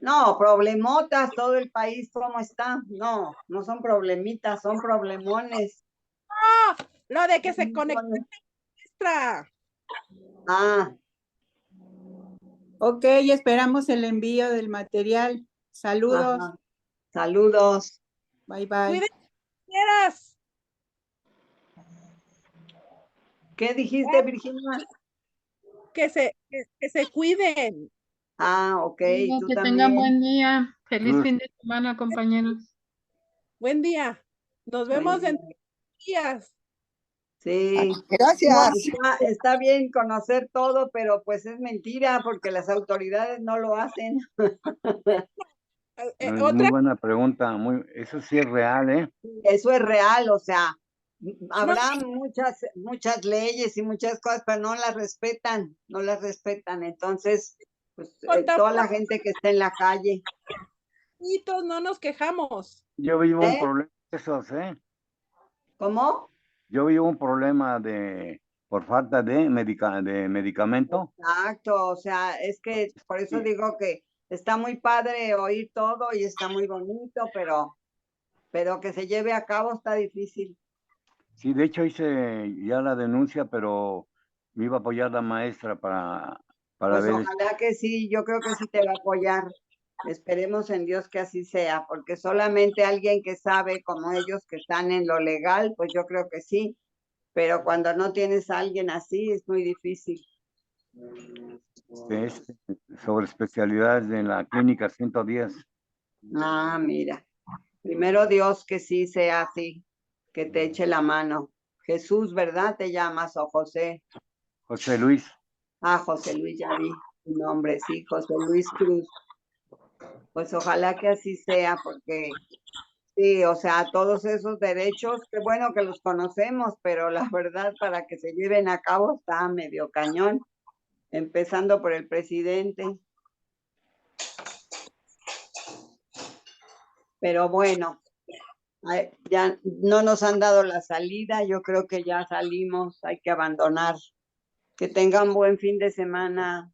No, problemotas, todo el país, ¿cómo está? No, no son problemitas, son problemones.
Ah, lo de que se conectó extra.
Ah,
Ok, esperamos el envío del material. Saludos.
ajá. Saludos.
Bye, bye.
Cuídense, quieras.
¿Qué dijiste, Virginia?
Que se cuiden.
Ah, ok,
Digo,
tú
que tengan
también.
buen día. Feliz fin de semana, compañeros.
Buen día. Nos
Buen
vemos
día.
en días.
Sí.
Gracias.
Está bien conocer todo, pero pues es mentira porque las autoridades no lo hacen.
Muy
Otra,
buena pregunta, eso sí es real, ¿eh?
Eso es real, o sea, habrá muchas leyes y muchas cosas, pero no las respetan, no las respetan. Entonces, pues toda la gente que está en la calle.
no nos quejamos.
Yo vivo un
¿Eh?
problema de esos, ¿eh?
¿Cómo?
Yo vivo un problema por falta de medicamento.
Exacto, o sea, es que por eso digo que está muy padre oír todo y está muy bonito, pero que se lleve a cabo está difícil.
Sí, de hecho hice ya la denuncia, pero me iba a apoyar la maestra para
Pues
ver.
ojalá que sí, yo creo que sí te va a apoyar. Esperemos en Dios que así sea, porque solamente alguien que sabe como ellos que están en lo legal, pues yo creo que sí, pero cuando no tienes a alguien así es muy difícil.
Sobre especialidades en la clínica 110.
Ah, mira, primero Dios que sí sea así, que te eche la mano. Jesús, ¿verdad? Te llamas o José.
José Luis.
Ah, José Luis, ya vi tu nombre, sí, José Luis Cruz. Pues ojalá que así sea, porque sí, o sea, todos esos derechos, qué bueno que los conocemos, pero la verdad para que se lleven a cabo está medio cañón, empezando por el presidente. Pero bueno, ya no nos han dado la salida, yo creo que ya salimos, hay que abandonar. Que tengan buen fin de semana.